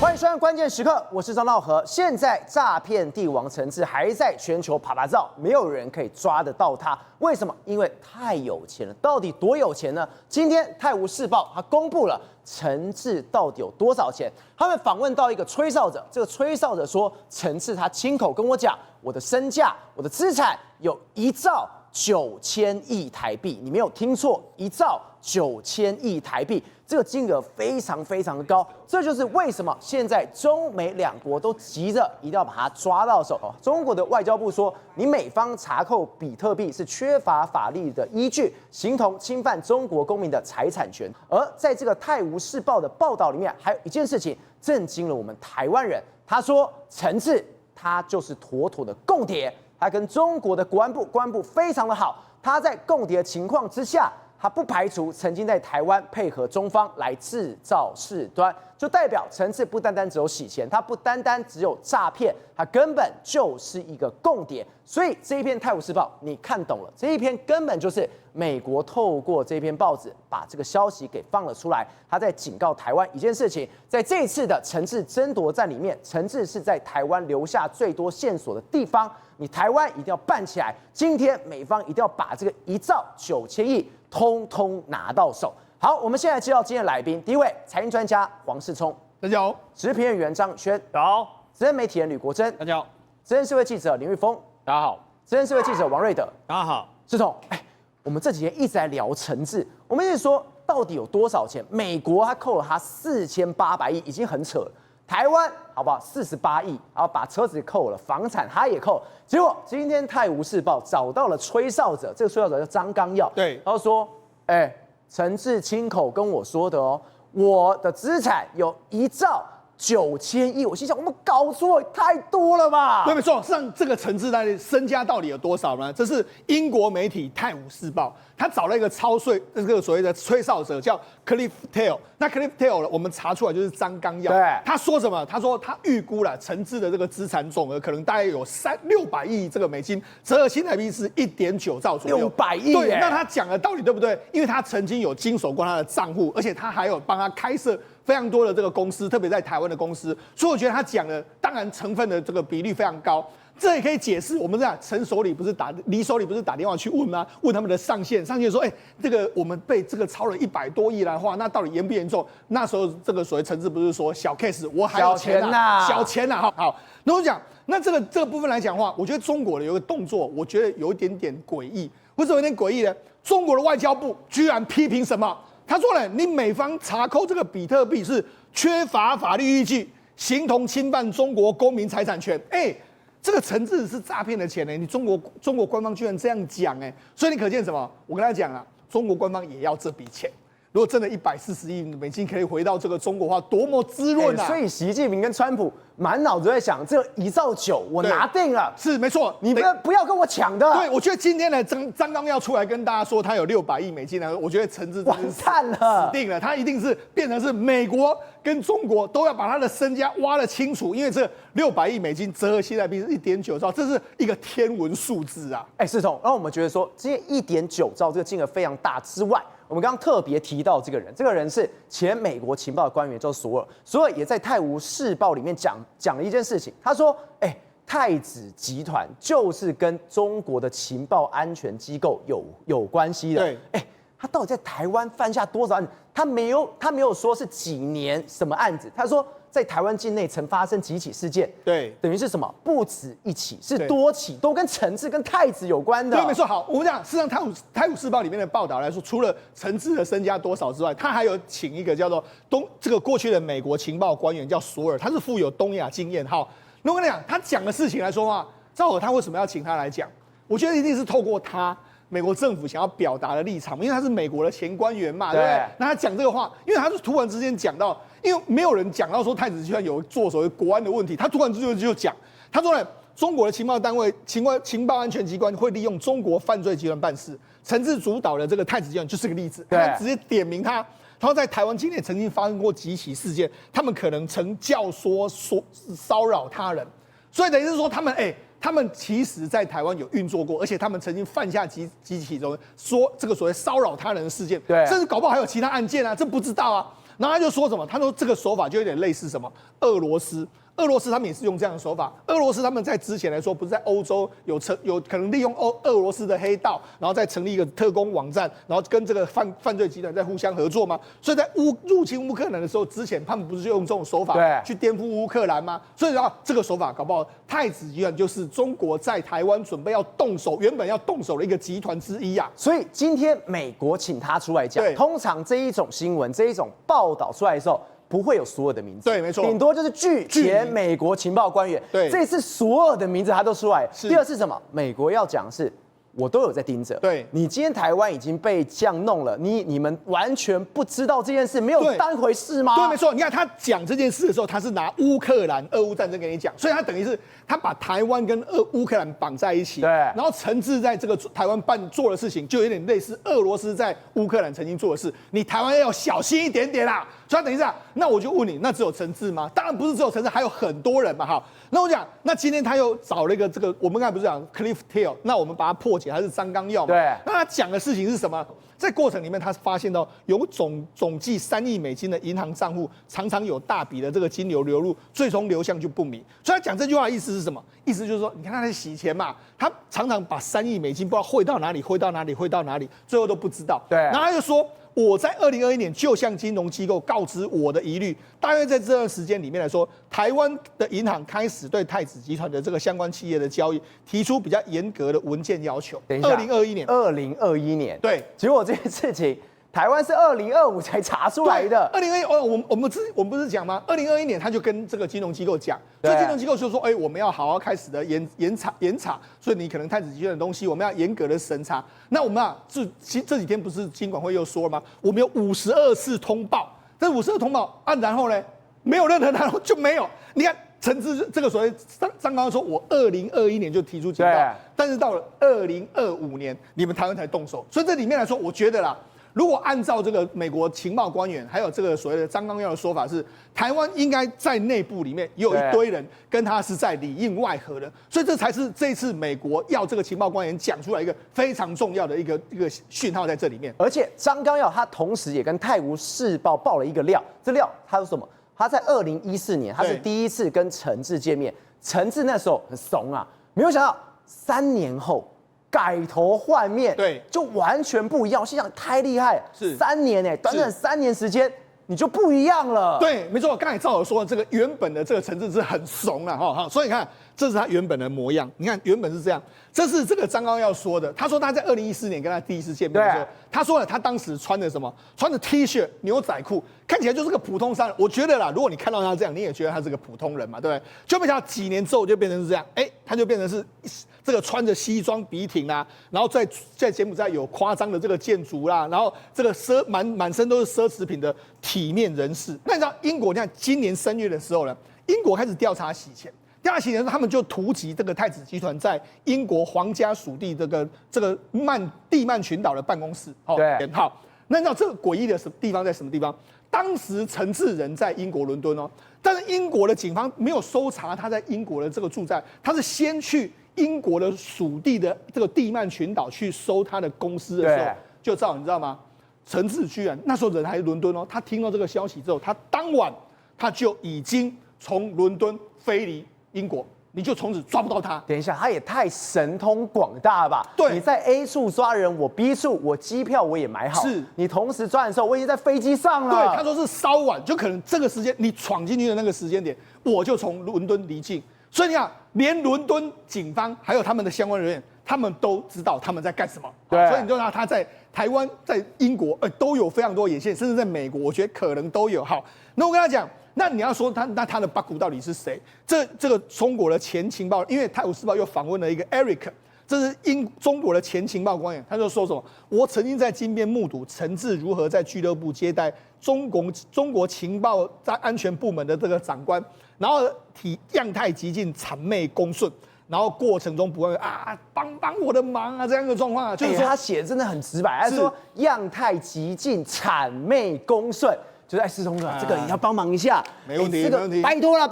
欢迎收看关键时刻，我是张道和。现在诈骗帝王陈志还在全球爬爬照，没有人可以抓得到他。为什么？因为太有钱了。到底多有钱呢？今天《泰晤士报》他公布了陈志到底有多少钱。他们访问到一个吹哨者，这个吹哨者说，陈志他亲口跟我讲，我的身价、我的资产有1兆9千亿台币。你没有听错，1兆9千亿台币。这个金额非常非常的高，这就是为什么现在中美两国都急着一定要把它抓到手。中国的外交部说，你美方查扣比特币是缺乏法律的依据，形同侵犯中国公民的财产权。而在这个《泰晤士报》的报道里面，还有一件事情震惊了我们台湾人。他说，陈志他就是妥妥的共谍，他跟中国的国安部非常的好，他在共谍的情况之下。他不排除曾经在台湾配合中方来制造事端，就代表陈志不单单只有洗钱，他不单单只有诈骗，他根本就是一个共谍。所以这一篇《泰晤士报》你看懂了，这一篇根本就是美国透过这篇报纸把这个消息给放了出来，他在警告台湾一件事情，在这一次的陈志争夺战里面，陈志是在台湾留下最多线索的地方，你台湾一定要办起来。今天美方一定要把这个1兆9千亿。通通拿到手。好，我们现在介绍今天的来宾。第一位，财经专家黄世聪，大家好；时事评论员张宇轩，大家好；资深媒体人吕国珍，大家好；资深社会记者林玉峰，大家好；资深社会记者王瑞德，大家好。世聪，我们这几天一直在聊陈志，我们一直说到底有多少钱？美国他扣了他4800亿，已经很扯了。台湾好不好？48亿，然后把车子扣了，房产他也扣。结果今天《泰晤士报》找到了吹哨者，这个吹哨者叫张纲耀，对，他说：“陈志亲口跟我说的哦，我的资产有1兆9千亿。”我心想，我们搞错太多了吧？对，没错。像这个陈志的身家到底有多少呢？这是英国媒体《泰晤士报》他找了一个操税这个所谓的吹哨者，叫 Cliff Tail。那 Cliff Tail 我们查出来就是张纲耀。对，他说什么？他说他预估了陈志的这个资产总额可能大概有600亿这个美金，折合新台币是1.9兆左右。600亿。对，那他讲的道理对不对？因为他曾经有经手过他的账户，而且他还有帮他开设非常多的这个公司，特别在台湾的公司，所以我觉得他讲的当然成分的这个比例非常高。这也可以解释我们这样，李首理不是打电话去问吗？问他们的上线说，这个我们被这个超了100多亿的话，那到底严不严重？那时候这个所谓陈志不是说小 case， 我还有钱呐，小钱呐，好，那我讲，那这个部分来讲的话，我觉得中国的有个动作，我觉得有一点点诡异。为什么有点诡异呢？中国的外交部居然批评什么？他说呢，你美方查扣这个比特币是缺乏法律依据，形同侵犯中国公民财产权。这个陈志是诈骗的钱呢，你中国官方居然这样讲所以你可见什么？我跟他讲啊，中国官方也要这笔钱。如果真的140亿美金可以回到这个中国的话，多么滋润啊！所以习近平跟川普满脑子在想，这1兆9我拿定了，是没错，你不要跟我抢的。对，我觉得今天呢，张纲耀出来跟大家说他有600亿美金呢，我觉得陈志完蛋了，死定了，他一定是变成是美国跟中国都要把他的身家挖得清楚，因为这600亿美金折合新台币是1.9兆，这是一个天文数字啊！世聪，让我们觉得说，这1.9兆这个金额非常大之外。我们刚刚特别提到这个人是前美国情报的官员，叫索尔。索尔也在《泰晤士报》里面讲了一件事情，他说：“太子集团就是跟中国的情报安全机构有关系的。对，他到底在台湾犯下多少案子？他没有说是几年什么案子，他说在台湾境内曾发生几起事件。对，等于是什么？不止一起，是多起，都跟陈志跟太子有关的。对，没错。好，我们讲，事实上《泰晤士报》里面的报道来说，除了陈志的身家多少之外，他还有请一个叫做这个过去的美国情报官员叫索尔，他是富有东亚经验。好，那我跟你讲，他讲的事情来说话，赵尔他为什么要请他来讲？我觉得一定是透过他。美国政府想要表达的立场，因为他是美国的前官员嘛，对不对？那他讲这个话，因为他是突然之间讲到，因为没有人讲到说太子集团有做所谓国安的问题，他突然之间就讲，他说呢，中国的情报单位、情报安全机关会利用中国犯罪集团办事，陈志主导的这个太子集团就是个例子，他直接点名他。他说在台湾境内曾经发生过几起事件，他们可能曾教唆骚扰他人，所以等于是说他们其实在台湾有运作过，而且他们曾经犯下几起说这个所谓骚扰他人的事件，对，甚至搞不好还有其他案件啊，这不知道啊。然后他就说什么？他说这个手法就有点类似什么俄罗斯。俄罗斯他们也是用这样的手法。俄罗斯他们在之前来说，不是在欧洲有可能利用俄罗斯的黑道，然后再成立一个特工网站，然后跟这个犯罪集团在互相合作吗？所以在入侵乌克兰的时候，之前他们不是就用这种手法去颠覆乌克兰吗？所以这个手法搞不好太子集团就是中国在台湾准备要动手，原本要动手的一个集团之一啊。所以今天美国请他出来讲，通常这一种新闻、这一种报道出来的时候，不会有所有的名字，对，没错，顶多就是据前美国情报官员。对，这次所有的名字他都出来。第二是什么？美国要讲的是，我都有在盯着。对，你今天台湾已经被这样弄了，你们完全不知道这件事，没有当一回事吗？对，没错。你看他讲这件事的时候，他是拿乌克兰俄乌战争给你讲，所以他等于是他把台湾跟乌克兰绑在一起，对，然后陈志在这个台湾做的事情，就有点类似俄罗斯在乌克兰曾经做的事，你台湾要小心一点点啦。所以他等一下，那我就问你，那只有陈志吗？当然不是只有陈志，还有很多人嘛，哈。那我讲，那今天他又找了一个我们刚才不是讲 Cliff Thiel， 那我们把它破解，他是张纲耀嘛？对。那他讲的事情是什么？在过程里面，他发现到有总计3亿美金的银行账户，常常有大笔的这个金流流入，最终流向就不明。所以他讲这句话的意思是什么？意思就是说，你看他在洗钱嘛，他常常把3亿美金不知道汇到哪里，汇到哪里，汇到哪里，最后都不知道。对。然后他就说，我在2021年就向金融机构告知我的疑虑，大约在这段时间里面来说，台湾的银行开始对太子集团的这个相关企业的交易提出比较严格的文件要求。等一下，2021年，对，结果这件事情台湾是2025才查出来的。2021我们不是讲吗？2021年他就跟这个金融机构讲，所以金融机构就说，我们要好好开始的严查，所以你可能太子集团的东西，我们要严格的审查。那我们这几天不是金管会又说了吗？我们有52次通报，这52次通报啊，然后呢，没有任何然后就没有。你看陈志这个所谓张纲说，我2021年就提出警告，但是到了2025年，你们台湾才动手。所以这里面来说，我觉得啦。如果按照这个美国情报官员还有这个所谓的张纲耀的说法是，台湾应该在内部里面也有一堆人跟他是在里应外合的，所以这才是这一次美国要这个情报官员讲出来一个非常重要的一个讯号在这里面。而且张纲耀他同时也跟《泰晤士报》爆了一个料，这料他说什么？他在2014年他是第一次跟陈志见面，陈志那时候很怂啊，没有想到3年后。改头换面，对，就完全不一样。我心想太厉害了，是3年短短3年时间，你就不一样了。对，没错。刚才赵友说这个原本的这个陈志是很怂啊，哈，所以你看这是他原本的模样。你看原本是这样，这是这个张纲耀说的。他说他在2014年跟他第一次见面的时候，他说了他当时穿的什么？穿的 T 恤、牛仔裤，看起来就是个普通商人。我觉得啦，如果你看到他这样，你也觉得他是个普通人嘛，对不对？就没想到几年之后就变成是这样，他就变成是这个穿着西装笔挺啦，然后在柬埔寨有夸张的这个建筑啦，然后这个满身都是奢侈品的体面人士。那你知道英国，你看今年3月的时候呢，英国开始调查洗钱。调查洗钱，他们就突击这个太子集团在英国皇家属地这个地曼群岛的办公室。对，好，那你知道这个诡异的地方在什么地方？当时陈志仁在英国伦敦哦，但是英国的警方没有搜查他在英国的这个住宅，他是先去英国的属地的这个地曼群岛去搜他的公司的时候，就你知道吗？陈志居然那时候人还是伦敦哦，他听到这个消息之后，他当晚他就已经从伦敦飞离英国，你就从此抓不到他。等一下，他也太神通广大了吧？对，你在 A 处抓人，我 B 处我机票我也买好，是你同时抓人的时候，我已经在飞机上了。对，他说是稍晚，就可能这个时间你闯进去的那个时间点，我就从伦敦离境。所以你看，连伦敦警方还有他们的相关人员，他们都知道他们在干什么。对，所以你就知道他在台湾、在英国，都有非常多眼线，甚至在美国，我觉得可能都有。好，那我跟他讲。那你要说他的八股到底是谁？这个中国的前情报，因为《泰晤士报》又访问了一个 Eric， 这是中国的前情报官员，他就说什么：我曾经在金边目睹陈志如何在俱乐部接待中国情报在安全部门的这个长官，然后样态极尽谄媚恭顺。然后过程中不会帮我的忙啊这样的状况啊，就是说他写的真的很直白，他说样态极尽谄媚恭顺。就是世聪哥，这个你要帮忙一下，没问题，没问题，拜托了，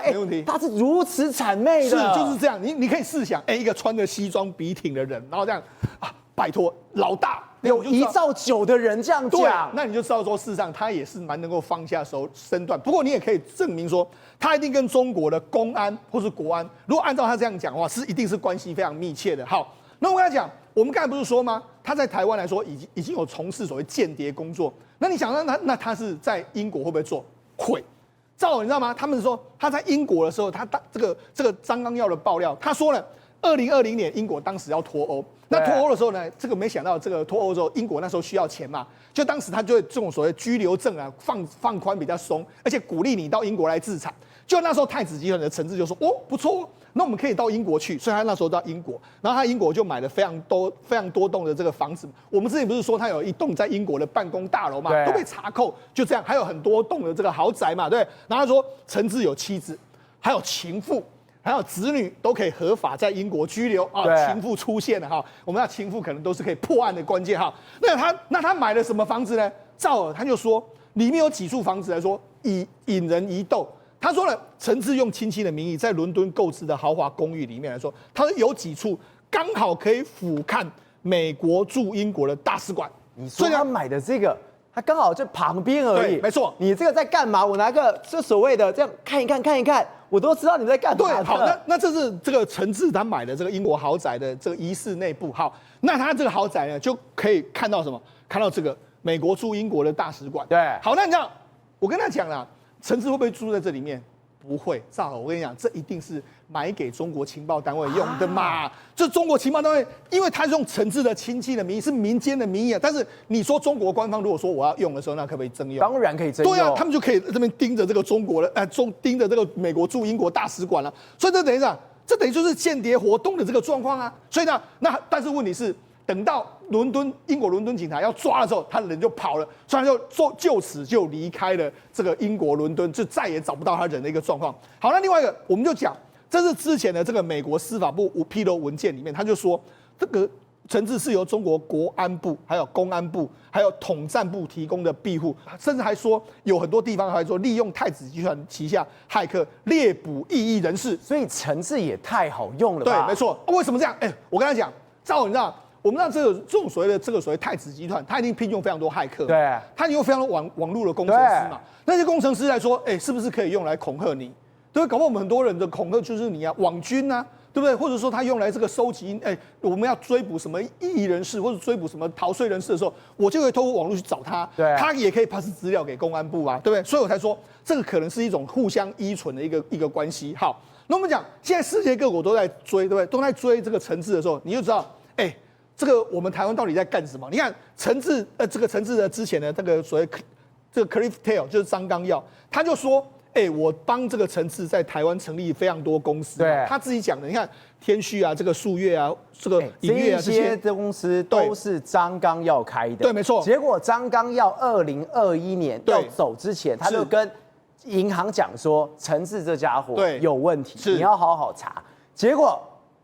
没问题。他是如此谄媚的，就是这样。你可以试想，一个穿着西装笔挺的人，然后这样拜托老大，有1.9兆的人这样对讲，那你就知道说，事实上他也是蛮能够放下身段。不过你也可以证明说，他一定跟中国的公安或是国安，如果按照他这样讲的话，一定是关系非常密切的。好，那我跟他讲，我们刚才不是说吗？他在台湾来说，已经有从事所谓间谍工作。那你想那他是在英国会不会做？会。照你知道吗？他们说他在英国的时候，他这个张纲耀的爆料，他说了，2020年英国当时要脱欧，那脱欧的时候呢，这个没想到这个脱欧之后，英国那时候需要钱嘛，就当时他就这种所谓居留证啊放宽比较松，而且鼓励你到英国来自产。就那时候太子集团的陈志就说，哦不错，那我们可以到英国去，所以他那时候到英国，然后他英国就买了非常多栋的这个房子。我们之前不是说他有一栋在英国的办公大楼嘛，都被查扣，就这样，还有很多栋的这个豪宅嘛，对。然后他说陈志有妻子，还有情妇。还有子女都可以合法在英国居留啊，情妇出现了哈，我们那情妇可能都是可以破案的关键哈。那他买了什么房子呢？赵尔他就说里面有几处房子来说引人疑窦。他说了，陈志用亲戚的名义在伦敦购置的豪华公寓里面来说，他说有几处刚好可以俯瞰美国驻英国的大使馆。你说他买的这个，他刚好就旁边而已。没错。你这个在干嘛？我拿个这所谓的这样看一看。我都知道你在干嘛。对，好，那这是这个陈志他买的这个英国豪宅的这个仪式内部。好，那他这个豪宅呢，就可以看到什么？看到这个美国驻英国的大使馆。对，好，那你知道，我跟他讲了，陈志会不会住在这里面？不会，赵好，我跟你讲，这一定是买给中国情报单位用的嘛。这中国情报单位，因为他是用陈志的亲戚的名义，是民间的名义啊。但是你说中国官方如果说我要用的时候，那可不可以征用？当然可以征用。对啊，他们就可以这边盯着这个中国的，盯着这个美国驻英国大使馆了。所以这等于啥？这等于就是间谍活动的这个状况啊。所以呢，但是问题是，等到英国伦敦警察要抓的时候，他人就跑了，所以他就此就离开了这个英国伦敦，就再也找不到他人的一个状况。好，那另外一个我们就讲，这是之前的这个美国司法部披露文件里面，他就说这个陈志是由中国国安部、还有公安部、还有统战部提供的庇护，甚至还说有很多地方还说利用太子集团旗下骇客猎捕异议人士，所以陈志也太好用了吧？对，没错。为什么这样？我跟他讲，你知道。我们知道这种所谓太子集团，他已经聘用非常多骇客，对，他已经有非常多网络的工程师嘛。那些工程师来说，是不是可以用来恐吓你？对，搞不好我们很多人的恐吓就是你啊，网军啊，对不对？或者说他用来这个收集，我们要追捕什么异议人士或者追捕什么逃税人士的时候，我就会透过网络去找他，对，他也可以 pass 资料给公安部啊，对不对？所以我才说这个可能是一种互相依存的一个关系。好，那我们讲现在世界各国都在追，对不对？都在追这个陈志的时候，你就知道，这个我们台湾到底在干什么？你看陈志，这个陈志的之前的这个所谓这个 Cliff Tail 就是张纲耀，他就说，我帮这个陈志在台湾成立非常多公司，对，他自己讲的，你看天旭啊，这个数月啊，这个影月啊，这些公司都是张纲耀开的，对，没错。结果张纲耀2021年要走之前，他就跟银行讲说，陈志这家伙有问题，你要好好查。结果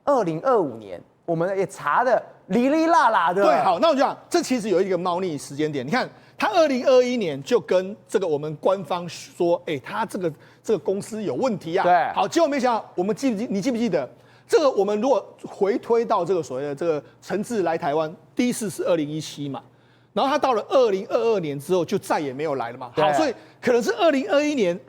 2025年我们也查的哩哩啦啦的。对，好，那我就讲，这其实有一个猫腻时间点。你看，他2021年就跟这个我们官方说，他这个公司有问题啊。对，好，结果没想到，你记不记得？这个我们如果回推到这个所谓的这个陈志来台湾，第一次是2017嘛，然后他到了2022年之后就再也没有来了嘛。好，所以可能是2021年，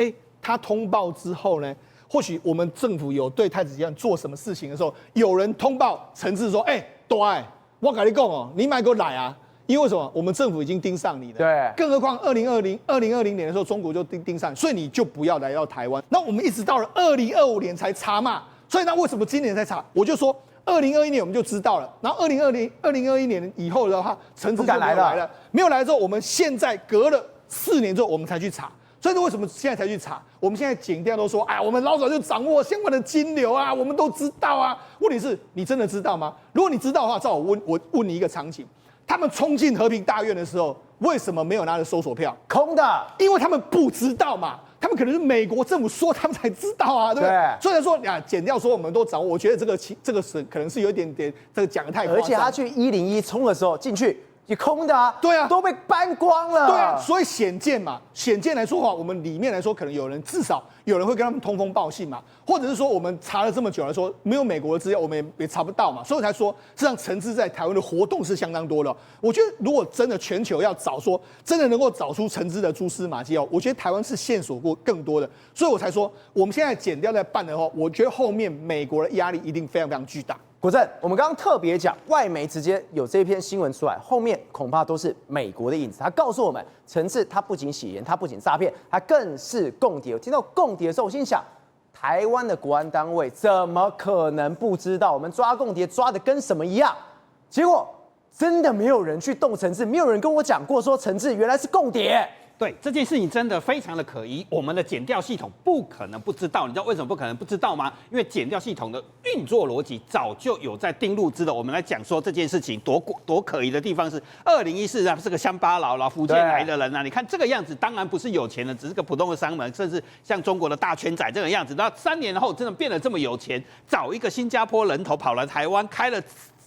他通报之后呢？或许我们政府有对太子集团做什么事情的时候，有人通报陈志说：“对，我跟你讲哦，你买给我来啊！因为什么？我们政府已经盯上你了。对，更何况2020年的时候，中国就盯上，所以你就不要来到台湾。那我们一直到了2025年才查嘛，所以那为什么今年才查？我就说2021年我们就知道了，然后2021年以后的话，陈志就没有来了，没有来之后，我们现在隔了4年之后，我们才去查。”所以为什么现在才去查？我们现在检调都说，我们老早就掌握相关的金流啊，我们都知道啊。问题是，你真的知道吗？如果你知道的话，照我问你一个场景：他们冲进和平大院的时候，为什么没有拿着搜索票？空的，因为他们不知道嘛。他们可能是美国政府说他们才知道啊，对不对？所以说检调说我们都掌握，我觉得这个是可能是有一点点这个讲得太夸张。而且他去101冲的时候进去。也空的啊，对啊都被搬光了。对啊，所以显见嘛，显见来说的话，我们里面来说，可能有人至少有人会跟他们通风报信嘛，或者是说我们查了这么久来说，没有美国的资料，我们也查不到嘛，所以我才说，实际上陈志在台湾的活动是相当多的。我觉得如果真的全球要找说，真的能够找出陈志的蛛丝马迹哦，我觉得台湾是线索过更多的，所以我才说，我们现在检调在办的话，我觉得后面美国的压力一定非常非常巨大。国正，我们刚刚特别讲，外媒直接有这篇新闻出来，后面恐怕都是美国的影子。他告诉我们，陈志他不仅洗钱，他不仅诈骗，他更是共谍。我听到共谍的时候，我心想，台湾的国安单位怎么可能不知道？我们抓共谍抓的跟什么一样？结果真的没有人去动陈志，没有人跟我讲过说陈志原来是共谍。对这件事情真的非常的可疑，我们的检调系统不可能不知道，你知道为什么不可能不知道吗？因为检调系统的运作逻辑早就有在定路之了。我们来讲说这件事情多可疑的地方是，2014啊是个乡巴佬啦，福建来的人啊，你看这个样子，当然不是有钱人，只是个普通的商人，甚至像中国的大圈仔这个样子。那3年后真的变得这么有钱，找一个新加坡人头跑来台湾开了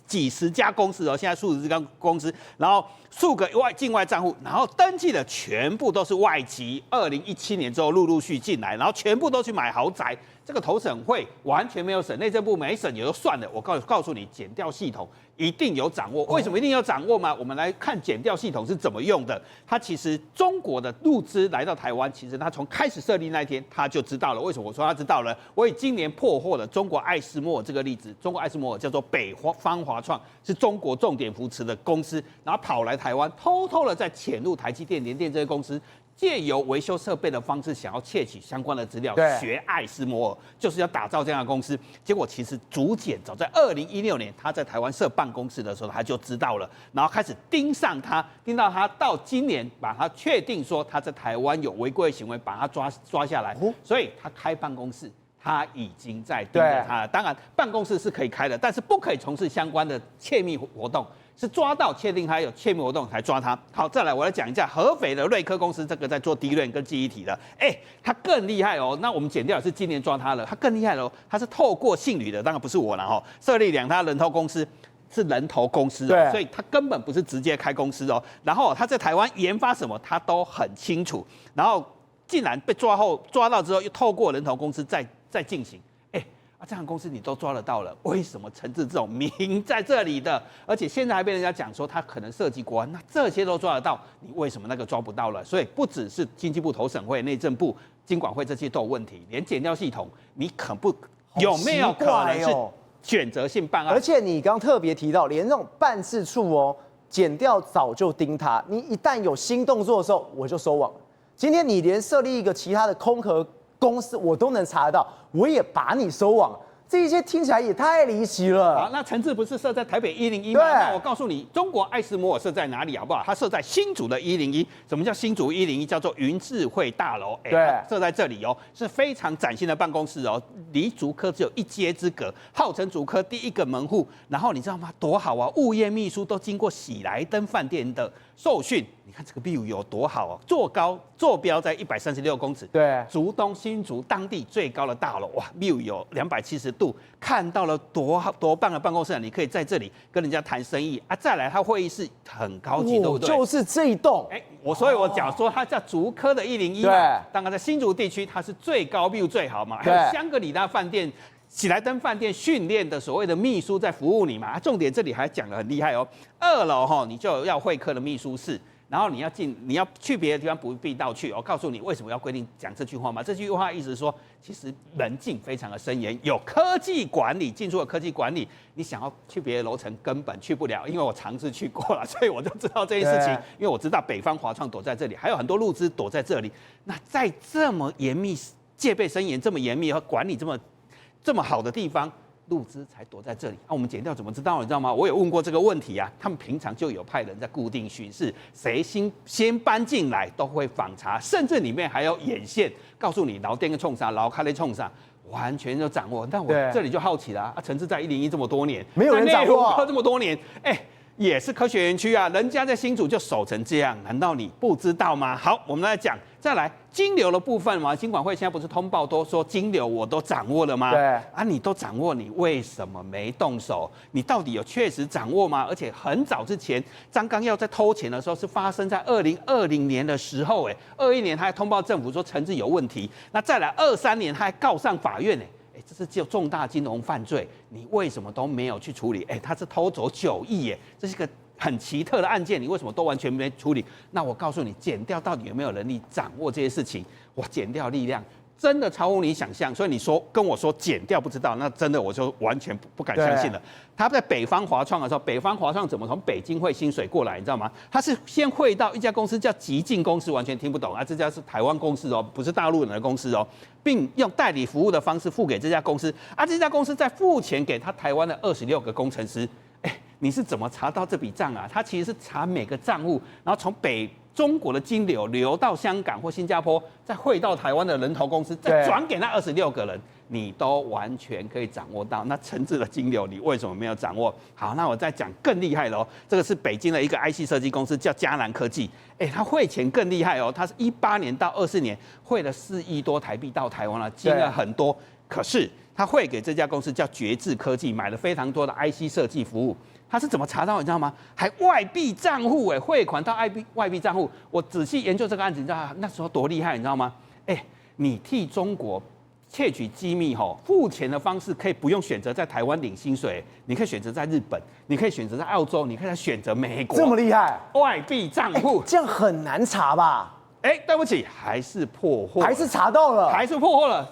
几十家公司哦，现在数十家公司，然后数个境外账户，然后登记的全部都是外籍。2017年之后陆续进来，然后全部都去买豪宅。这个投审会完全没有审，内政部没审也就算了。我告诉你，检调系统一定有掌握。为什么一定有掌握吗？我们来看检调系统是怎么用的。它其实中国的陆资来到台湾，其实它从开始设立那一天他就知道了。为什么我说他知道了？我以今年破获的中国艾斯摩尔这个例子，中国艾斯摩尔叫做北方华创，是中国重点扶持的公司，然后跑来台湾，偷偷的在潜入台积电、联电这些公司。借由维修设备的方式，想要窃取相关的资料，学艾斯摩尔，就是要打造这样的公司。结果其实竹简早在2016年，他在台湾设办公室的时候，他就知道了，然后开始盯上他，盯到他到今年，把他确定说他在台湾有违规行为，把他抓下来，所以他开办公室。他已经在盯着他了。当然，办公室是可以开的，但是不可以从事相关的窃密活动。是抓到确定他有窃密活动才抓他。好，再来我来讲一下合肥的瑞科公司，这个在做DRAM跟记忆体的，他更厉害哦。那我们检调也是今年抓他了，他更厉害了哦，他是透过姓吕的，当然不是我了哈，设立2家人头公司。是人头公司哦，所以他根本不是直接开公司哦。然后他在台湾研发什么，他都很清楚。然后竟然被抓到之后，又透过人头公司再进行。这样公司你都抓得到了，为什么陈志这种名在这里的，而且现在还被人家讲说他可能涉及国安，那这些都抓得到，你为什么那个抓不到了？所以不只是经济部投审会、内政部、金管会这些都有问题，连检调系统，你有没有可能是选择性办案？而且你刚特别提到，连那种办事处哦，检调早就盯他，你一旦有新动作的时候，我就收网了。今天你连设立一个其他的空壳公司我都能查得到，我也把你收网，这一些听起来也太离奇了。好，那陈志不是设在台北101吗？那我告诉你，中国艾斯摩尔设在哪里好不好？它设在新竹的101。什么叫新竹101？叫做云智慧大楼。设在这里哦，是非常崭新的办公室哦，离竹科只有1街之隔，号称竹科第1个门户。然后你知道吗？多好啊！物业秘书都经过喜来登饭店的受训。你看这个 view 有多好哦，坐标在136公尺，对，竹东新竹当地最高的大楼，哇 ，view 有270度，看到了多棒的办公室啊！你可以在这里跟人家谈生意啊。再来，它会议室很高级，对不对？就是这一栋，所以我讲说它叫竹科的101嘛，当然在新竹地区它是最高 view 最好嘛，还有香格里拉饭店。喜来登饭店训练的所谓的秘书在服务你嘛，重点这里还讲得很厉害哦。2楼你就要会客的秘书室，然后你要去别的地方不必到去。我告诉你为什么要规定讲这句话吗？这句话意思是说，其实门禁非常的森严，有科技管理，进出的科技管理，你想要去别的楼层根本去不了，因为我尝试去过了，所以我就知道这件事情。因为我知道北方华创躲在这里，还有很多路资躲在这里。那在这么严密、戒备森严、这么严密和管理这么好的地方，路资才躲在这里。我们检调怎么知道？你知道吗？我有问过这个问题啊。他们平常就有派人在固定巡视，谁先搬进来都会访查，甚至里面还有眼线，告诉你劳电跟冲啥，劳开的冲啥，完全都掌握。但我这里就好奇了陈志在101这么多年，没有人掌握这么多年，也是科学园区啊，人家在新竹就守成这样，难道你不知道吗？好，我们来讲，再来金流的部分嘛，金管会现在不是通报都说金流我都掌握了吗？对啊，你都掌握，你为什么没动手？你到底有确实掌握吗？而且很早之前，张纲耀在偷钱的时候是发生在2020年的时候，哎，21年他还通报政府说陈志有问题，那再来23年他还告上法院，哎，这是就重大金融犯罪，你为什么都没有去处理？哎，他是偷走9亿耶，这是个很奇特的案件，你为什么都完全没处理？那我告诉你，检调到底有没有能力掌握这些事情？哇，检调力量真的超乎你想象，所以你说跟我说检调不知道，那真的我就完全不敢相信了。他在北方华创的时候，北方华创怎么从北京汇薪水过来？你知道吗？他是先汇到一家公司叫极进公司，完全听不懂啊，这家是台湾公司哦，不是大陆人的公司哦，并用代理服务的方式付给这家公司，啊，这家公司再付钱给他台湾的26个工程师。你是怎么查到这笔账啊？他其实是查每个账户，然后从中国的金流流到香港或新加坡，再汇到台湾的人头公司，再转给那26个人，你都完全可以掌握到。那陈志的金流，你为什么没有掌握？好，那我再讲更厉害的哦。这个是北京的一个 IC 设计公司，叫嘉南科技。他汇钱更厉害哦，他是18年到24年汇了4亿多台币到台湾了，金额很多。可是他汇给这家公司叫觉智科技，买了非常多的 IC 设计服务。他是怎么查到？你知道吗？还外币账户汇款到外币账户。我仔细研究这个案子，你知道那时候多厉害？你知道吗？你替中国窃取机密付钱的方式可以不用选择在台湾领薪水，你可以选择在日本，你可以选择在澳洲，你可以选择美国。这么厉害？外币账户这样很难查吧？对不起，还是破获，还是查到了，还是破获了。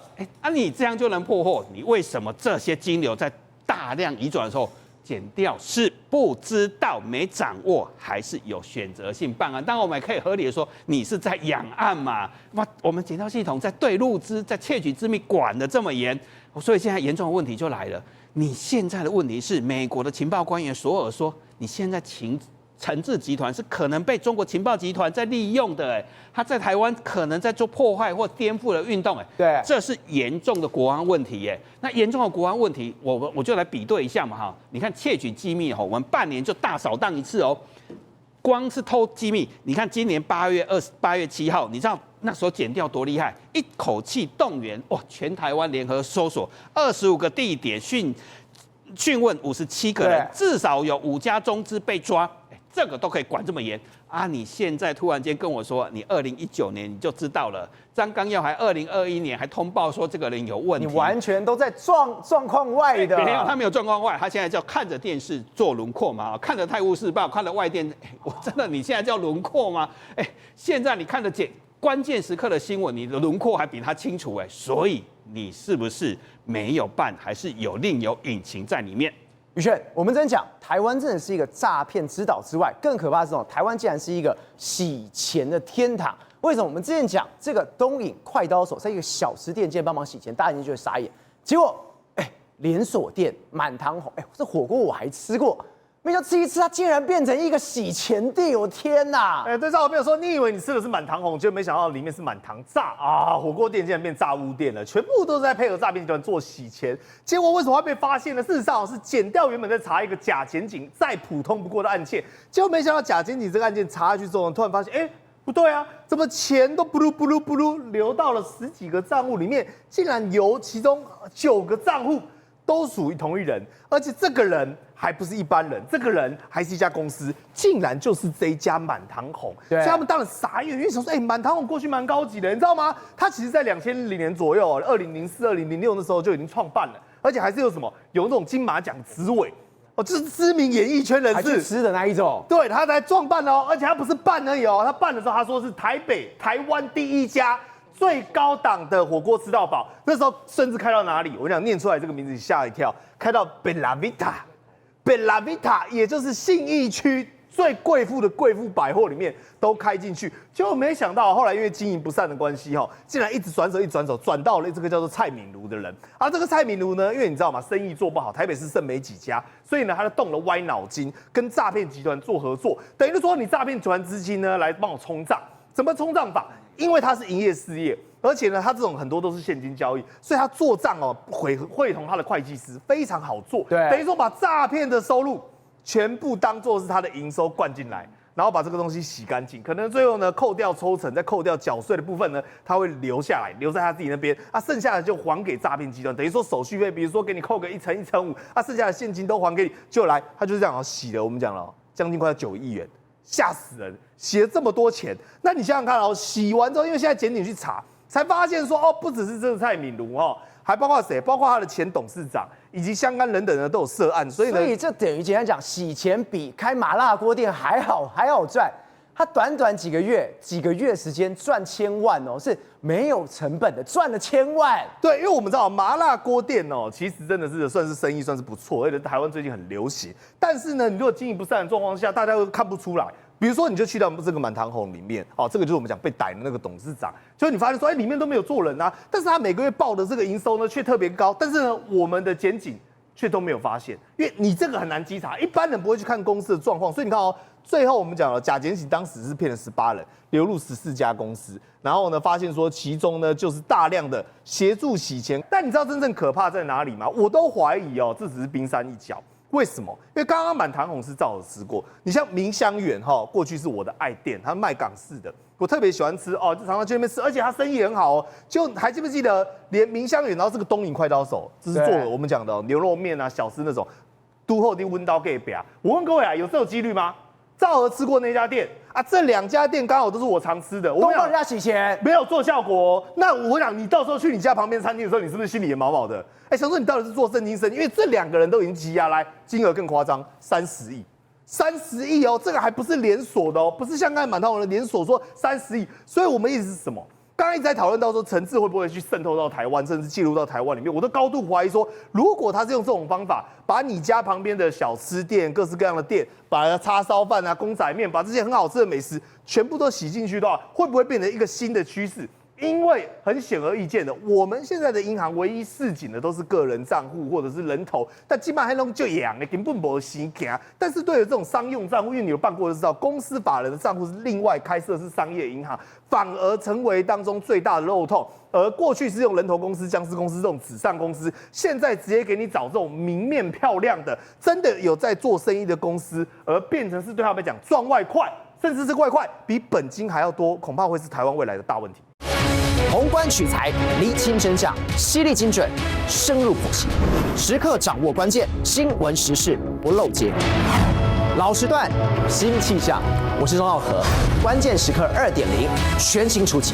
你这样就能破获？你为什么这些金流在大量移转的时候？检调是不知道、没掌握，还是有选择性办案？当然，我们也可以合理的说，你是在养案嘛。我们检调系统在对入资、在窃取之密管得这么严，所以现在严重的问题就来了。你现在的问题是，美国的情报官员索尔说，你现在陈志集团是可能被中国情报集团在利用的，他在台湾可能在做破坏或颠覆的运动，对，这是严重的国安问题，那严重的国安问题，我就来比对一下嘛，你看窃取机密，我们半年就大扫荡一次哦，光是偷机密，你看今年8月7号，你知道那时候检调多厉害，一口气动员全台湾联合搜索25个地点讯问57个人，至少有5家中资被抓。这个都可以管这么严啊！你现在突然间跟我说，你2019年你就知道了，张纲耀还2021年还通报说这个人有问题，你完全都在状况外的。没有，他没有状况外，他现在叫看着电视做轮廓嘛，看着《泰晤士报》，看着外电，我真的你现在叫轮廓吗？现在你看着关键时刻的新闻，你的轮廓还比他清楚所以你是不是没有办，还是另有隐情在里面？宇轩，我们真讲，台湾真的是一个诈骗之岛之外，更可怕的是台湾竟然是一个洗钱的天堂。为什么？我们之前讲这个东引快刀手在一个小吃店间帮忙洗钱，大家一定就会傻眼。结果，连锁店满堂红，这火锅我还吃过，没想到吃一吃，它竟然变成一个洗钱地，我天哪！对，赵小朋友说，你以为你吃的是满堂红，结果没想到里面是满堂炸啊！火锅店竟然变炸物店了，全部都是在配合诈骗集团做洗钱。结果为什么会被发现呢？事实上是检调原本在查一个假检警再普通不过的案件，结果没想到假检警这个案件查下去之后，突然发现，不对啊，怎么钱都不噜流到了10几个账户里面，竟然由其中9个账户都属于同一人，而且这个人还不是一般人，这个人还是一家公司，竟然就是这一家满堂红。所以他们当然傻眼，因为想说，满堂红过去蛮高级的，你知道吗？他其实在2000年左右，2004、2006那时候就已经创办了，而且还是有那种金马奖执委，就是知名演艺圈人士吃的那一种。对，他才创办而且他不是办而已他办的时候他说是台湾第一家最高档的火锅吃到饱，那时候甚至开到哪里？我讲念出来这个名字吓一跳，开到 Bella Vita， 也就是信义区最贵妇的贵妇百货里面都开进去，结果没想到后来因为经营不善的关系竟然一直转手转到了这个叫做蔡敏如的人。而这个蔡敏如呢，因为你知道吗，生意做不好，台北市剩没几家，所以呢他就动了歪脑筋，跟诈骗集团做合作，等于就说你诈骗集团资金呢来帮我冲账，怎么冲账法？因为他是营业事业，而且呢，他这种很多都是现金交易，所以他做账会同他的会计师非常好做，对，等于说把诈骗的收入全部当做是他的营收灌进来。然后把这个东西洗干净，可能最后呢扣掉抽成，再扣掉缴税的部分呢，他会留下来，留在他自己那边，剩下的就还给诈骗集团，等于说手续费，比如说给你扣个1成1成5，剩下的现金都还给你，就来，他就是这样洗了，我们讲了将近快要9亿元，吓死人，洗了这么多钱，那你想想看洗完之后，因为现在检警去查，才发现说不只是这个蔡敏如还包括谁？包括他的前董事长以及相关人等呢都有涉案，所以这等于简单讲，洗钱比开麻辣锅店还好赚。他短短几个月时间赚1000万是没有成本的，赚了1000万。对，因为我们知道麻辣锅店其实真的是算是生意算是不错，而且台湾最近很流行。但是呢，你如果经营不善的状况下，大家都看不出来。比如说，你就去到这个满堂红里面，这个就是我们讲被逮的那个董事长，所以你发现说，里面都没有做人啊，但是他每个月报的这个营收呢却特别高，但是呢，我们的检警却都没有发现，因为你这个很难稽查，一般人不会去看公司的状况，所以你看最后我们讲了，假检警当时是骗了18人，流入14家公司，然后呢，发现说其中呢就是大量的协助洗钱，但你知道真正可怕在哪里吗？我都怀疑这只是冰山一角。为什么？因为刚刚满堂红是赵尔吃过，你像明香园过去是我的爱店，它卖港式的，我特别喜欢吃就常常去那边吃，而且它生意很好就还记不记得，连明香园，然后这个东瀛快刀手，这是做了我们讲的牛肉面啊、小吃那种，都后的温刀给表。我问各位有这种几率吗？赵尔吃过那家店这2家店刚好都是我常吃的，都帮人家洗钱，没有做效果那我想你到时候去你家旁边餐厅的时候，你是不是心里也毛毛的？想说你到底是做正经生意？因为这2个人都已经积压来，金额更夸张，30亿，30亿这个还不是连锁的不是像刚才满堂红的连锁说30亿，所以我们意思是什么？刚刚一直在讨论到说陈志会不会去渗透到台湾，甚至介入到台湾里面，我都高度怀疑说，如果他是用这种方法，把你家旁边的小吃店、各式各样的店，把叉烧饭啊、公仔面，把这些很好吃的美食全部都洗进去的话，会不会变成一个新的趋势？因为很显而易见的，我们现在的银行唯一示警的都是个人账户或者是人头，但基本上还能就养的根本没洗钱。但是对于这种商用账户，因为你有办过就知道，公司法人的账户是另外开设是商业银行，反而成为当中最大的漏洞。而过去是用人头公司、僵尸公司这种纸上公司，现在直接给你找这种明面漂亮的、真的有在做生意的公司，而变成是对他们来讲赚外快，甚至是外快比本金还要多，恐怕会是台湾未来的大问题。宏观取材，厘清真相，犀利精准，深入剖析，时刻掌握关键，新闻时事不漏接。老时段，新气象，我是钟浩和，关键时刻2.0，全新出击。